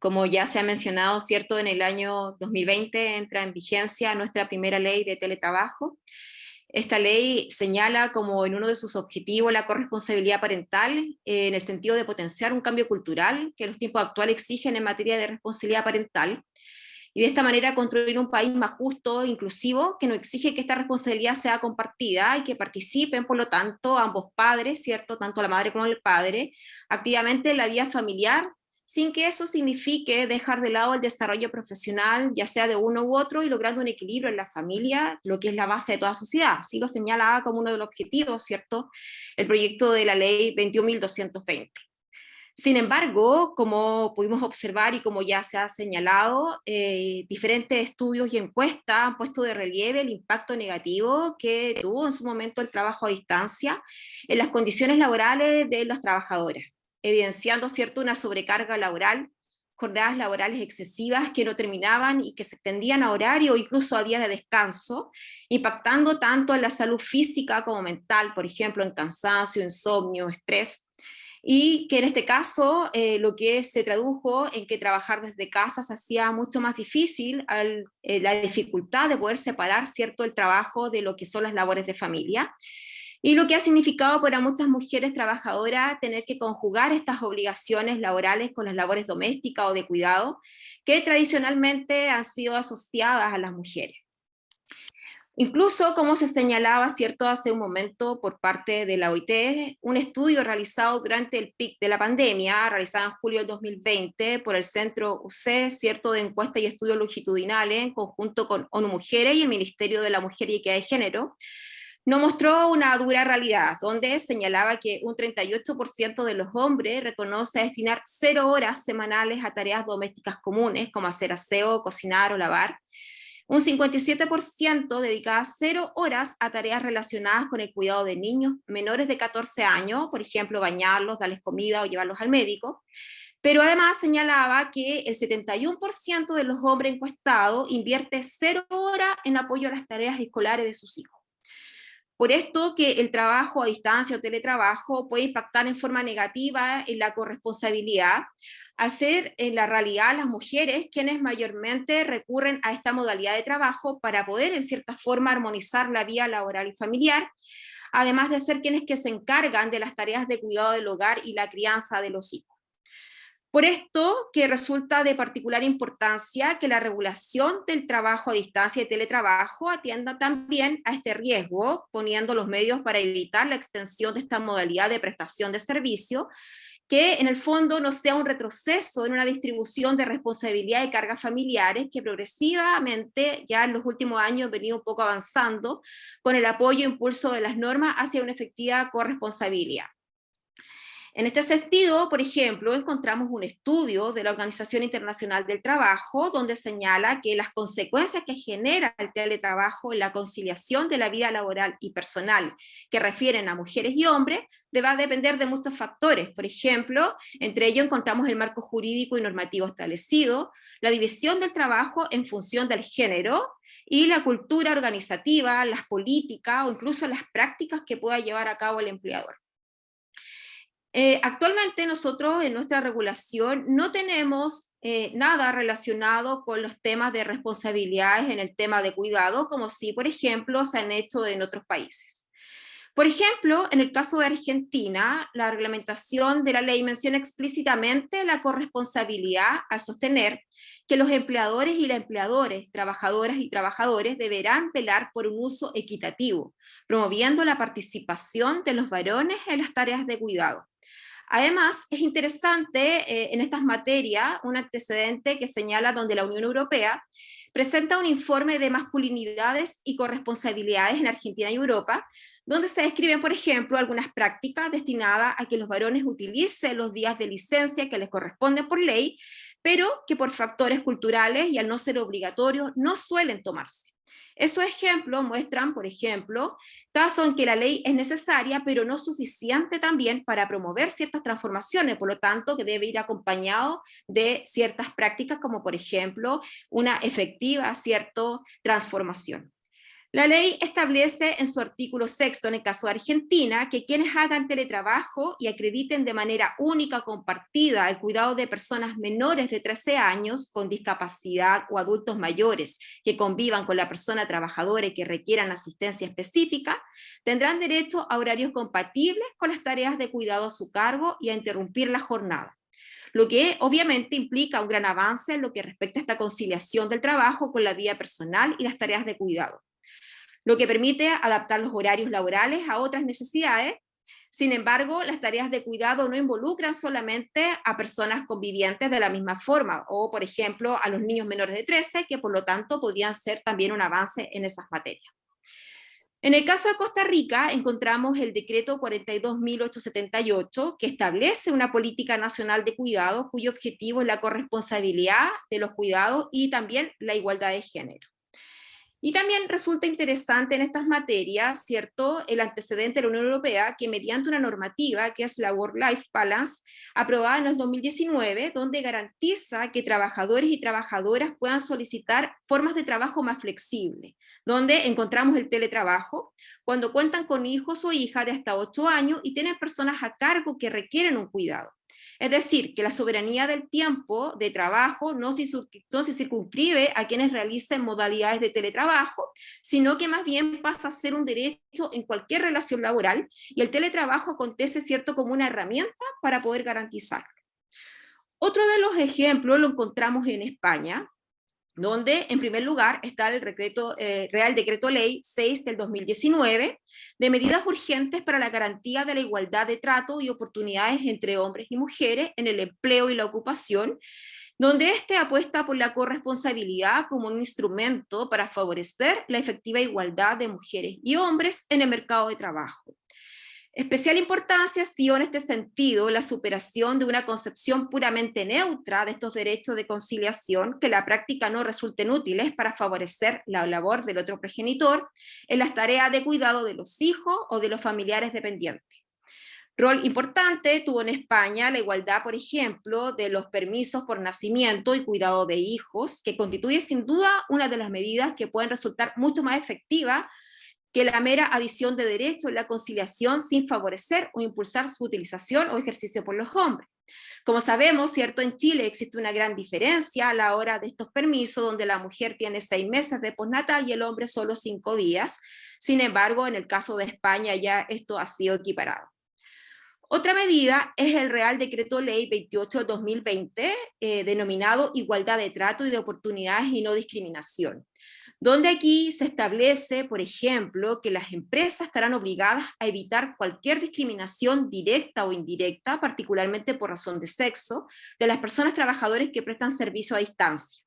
Como ya se ha mencionado, ¿cierto? En el año 2020 entra en vigencia nuestra primera ley de teletrabajo. Esta ley señala como en uno de sus objetivos la corresponsabilidad parental, en el sentido de potenciar un cambio cultural que los tiempos actuales exigen en materia de responsabilidad parental, y de esta manera construir un país más justo, inclusivo, que no exige que esta responsabilidad sea compartida y que participen, por lo tanto, ambos padres, ¿cierto? Tanto la madre como el padre, activamente en la vida familiar, sin que eso signifique dejar de lado el desarrollo profesional, ya sea de uno u otro, y logrando un equilibrio en la familia, lo que es la base de toda sociedad. Así lo señalaba como uno de los objetivos, ¿cierto? El proyecto de la ley 21.220. Sin embargo, como pudimos observar y como ya se ha señalado, diferentes estudios y encuestas han puesto de relieve el impacto negativo que tuvo en su momento el trabajo a distancia en las condiciones laborales de las trabajadoras, evidenciando, ¿cierto?, una sobrecarga laboral, jornadas laborales excesivas que no terminaban y que se extendían a horario o incluso a días de descanso, impactando tanto en la salud física como mental, por ejemplo, en cansancio, insomnio, estrés, y que en este caso lo que se tradujo en que trabajar desde casa se hacía mucho más difícil, la dificultad de poder separar, ¿cierto?, el trabajo de lo que son las labores de familia, y lo que ha significado para muchas mujeres trabajadoras tener que conjugar estas obligaciones laborales con las labores domésticas o de cuidado, que tradicionalmente han sido asociadas a las mujeres. Incluso, como se señalaba, ¿cierto?, hace un momento por parte de la OIT, un estudio realizado durante el pic de la pandemia, realizado en julio del 2020 por el Centro UC, ¿cierto?, de Encuestas y Estudios Longitudinales, en conjunto con ONU Mujeres y el Ministerio de la Mujer y Equidad de Género, nos mostró una dura realidad, donde señalaba que un 38% de los hombres reconoce destinar 0 horas semanales a tareas domésticas comunes, como hacer aseo, cocinar o lavar. Un 57% dedicaba 0 horas a tareas relacionadas con el cuidado de niños menores de 14 años, por ejemplo, bañarlos, darles comida o llevarlos al médico. Pero además señalaba que el 71% de los hombres encuestados invierte 0 horas en apoyo a las tareas escolares de sus hijos. Por esto que el trabajo a distancia o teletrabajo puede impactar en forma negativa en la corresponsabilidad, al ser en la realidad las mujeres quienes mayormente recurren a esta modalidad de trabajo para poder en cierta forma armonizar la vida laboral y familiar, además de ser quienes que se encargan de las tareas de cuidado del hogar y la crianza de los hijos. Por esto que resulta de particular importancia que la regulación del trabajo a distancia y teletrabajo atienda también a este riesgo, poniendo los medios para evitar la extensión de esta modalidad de prestación de servicio, que en el fondo no sea un retroceso en una distribución de responsabilidad y cargas familiares que progresivamente ya en los últimos años han venido un poco avanzando con el apoyo e impulso de las normas hacia una efectiva corresponsabilidad. En este sentido, por ejemplo, encontramos un estudio de la Organización Internacional del Trabajo donde señala que las consecuencias que genera el teletrabajo en la conciliación de la vida laboral y personal que refieren a mujeres y hombres va a depender de muchos factores. Por ejemplo, entre ellos encontramos el marco jurídico y normativo establecido, la división del trabajo en función del género y la cultura organizativa, las políticas o incluso las prácticas que pueda llevar a cabo el empleador. Actualmente nosotros en nuestra regulación no tenemos nada relacionado con los temas de responsabilidades en el tema de cuidado, como si, por ejemplo, se han hecho en otros países. Por ejemplo, en el caso de Argentina, la reglamentación de la ley menciona explícitamente la corresponsabilidad al sostener que los empleadores y las empleadoras, trabajadoras y trabajadores deberán velar por un uso equitativo, promoviendo la participación de los varones en las tareas de cuidado. Además, es interesante en estas materias un antecedente que señala donde la Unión Europea presenta un informe de masculinidades y corresponsabilidades en Argentina y Europa, donde se describen, por ejemplo, algunas prácticas destinadas a que los varones utilicen los días de licencia que les corresponden por ley, pero que por factores culturales y al no ser obligatorios no suelen tomarse. Esos ejemplos muestran, por ejemplo, casos en que la ley es necesaria, pero no suficiente también para promover ciertas transformaciones, por lo tanto, que debe ir acompañado de ciertas prácticas, como por ejemplo, una efectiva, transformación. La ley establece en su artículo 6, en el caso de Argentina, que quienes hagan teletrabajo y acrediten de manera única o compartida el cuidado de personas menores de 13 años con discapacidad o adultos mayores que convivan con la persona trabajadora y que requieran asistencia específica, tendrán derecho a horarios compatibles con las tareas de cuidado a su cargo y a interrumpir la jornada, lo que obviamente implica un gran avance en lo que respecta a esta conciliación del trabajo con la vida personal y las tareas de cuidado, lo que permite adaptar los horarios laborales a otras necesidades. Sin embargo, las tareas de cuidado no involucran solamente a personas convivientes de la misma forma, o por ejemplo a los niños menores de 13, que por lo tanto podrían ser también un avance en esas materias. En el caso de Costa Rica, encontramos el decreto 42.878, que establece una política nacional de cuidado cuyo objetivo es la corresponsabilidad de los cuidados y también la igualdad de género. Y también resulta interesante en estas materias, ¿cierto?, el antecedente de la Unión Europea, que mediante una normativa, que es la Work-Life Balance, aprobada en el 2019, donde garantiza que trabajadores y trabajadoras puedan solicitar formas de trabajo más flexibles, donde encontramos el teletrabajo, cuando cuentan con hijos o hijas de hasta 8 años y tienen personas a cargo que requieren un cuidado. Es decir, que la soberanía del tiempo de trabajo no se circunscribe a quienes realicen modalidades de teletrabajo, sino que más bien pasa a ser un derecho en cualquier relación laboral, y el teletrabajo acontece, ¿cierto?, como una herramienta para poder garantizarlo. Otro de los ejemplos lo encontramos en España, donde en primer lugar está el Real Decreto Ley 6 del 2019, de medidas urgentes para la garantía de la igualdad de trato y oportunidades entre hombres y mujeres en el empleo y la ocupación, donde este apuesta por la corresponsabilidad como un instrumento para favorecer la efectiva igualdad de mujeres y hombres en el mercado de trabajo. Especial importancia dio en este sentido la superación de una concepción puramente neutra de estos derechos de conciliación que en la práctica no resulten útiles para favorecer la labor del otro progenitor en las tareas de cuidado de los hijos o de los familiares dependientes. Rol importante tuvo en España la igualdad, por ejemplo, de los permisos por nacimiento y cuidado de hijos, que constituye sin duda una de las medidas que pueden resultar mucho más efectivas que la mera adición de derechos en la conciliación sin favorecer o impulsar su utilización o ejercicio por los hombres. Como sabemos, ¿cierto?, en Chile existe una gran diferencia a la hora de estos permisos, donde la mujer tiene 6 meses de postnatal y el hombre solo 5 días. Sin embargo, en el caso de España ya esto ha sido equiparado. Otra medida es el Real Decreto Ley 28 de 2020, denominado Igualdad de Trato y de Oportunidades y No Discriminación, donde aquí se establece, por ejemplo, que las empresas estarán obligadas a evitar cualquier discriminación directa o indirecta, particularmente por razón de sexo, de las personas trabajadoras que prestan servicio a distancia.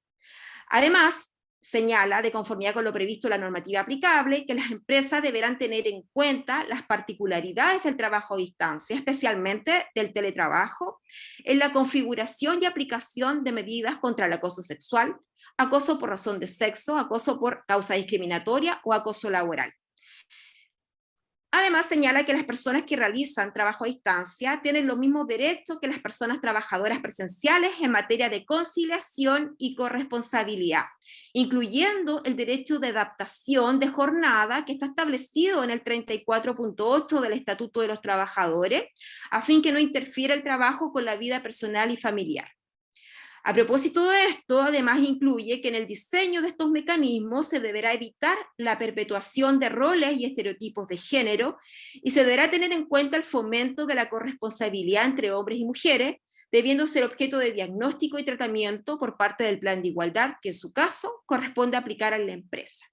Además, señala, de conformidad con lo previsto en la normativa aplicable, que las empresas deberán tener en cuenta las particularidades del trabajo a distancia, especialmente del teletrabajo, en la configuración y aplicación de medidas contra el acoso sexual, acoso por razón de sexo, acoso por causa discriminatoria o acoso laboral. Además, señala que las personas que realizan trabajo a distancia tienen los mismos derechos que las personas trabajadoras presenciales en materia de conciliación y corresponsabilidad, incluyendo el derecho de adaptación de jornada que está establecido en el 34.8 del Estatuto de los Trabajadores, a fin que no interfiera el trabajo con la vida personal y familiar. A propósito de esto, además incluye que en el diseño de estos mecanismos se deberá evitar la perpetuación de roles y estereotipos de género y se deberá tener en cuenta el fomento de la corresponsabilidad entre hombres y mujeres, debiendo ser objeto de diagnóstico y tratamiento por parte del plan de igualdad que en su caso corresponde aplicar a la empresa.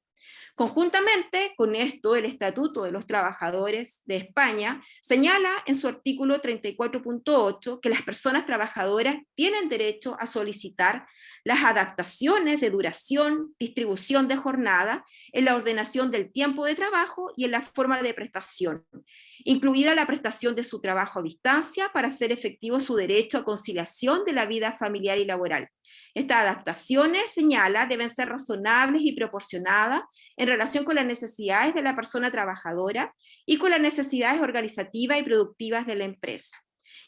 Conjuntamente con esto, el Estatuto de los Trabajadores de España señala en su artículo 34.8 que las personas trabajadoras tienen derecho a solicitar las adaptaciones de duración, distribución de jornada, en la ordenación del tiempo de trabajo y en la forma de prestación, incluida la prestación de su trabajo a distancia para hacer efectivo su derecho a conciliación de la vida familiar y laboral. Estas adaptaciones, señala, deben ser razonables y proporcionadas en relación con las necesidades de la persona trabajadora y con las necesidades organizativas y productivas de la empresa.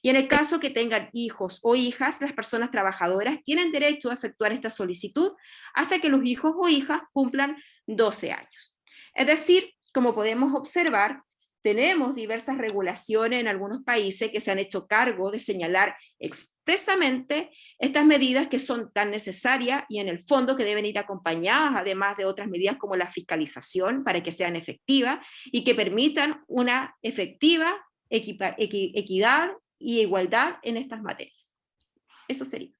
Y en el caso que tengan hijos o hijas, las personas trabajadoras tienen derecho a efectuar esta solicitud hasta que los hijos o hijas cumplan 12 años. Es decir, como podemos observar, tenemos diversas regulaciones en algunos países que se han hecho cargo de señalar expresamente estas medidas que son tan necesarias y en el fondo que deben ir acompañadas, además de otras medidas como la fiscalización, para que sean efectivas y que permitan una efectiva equidad y igualdad en estas materias. Eso sería.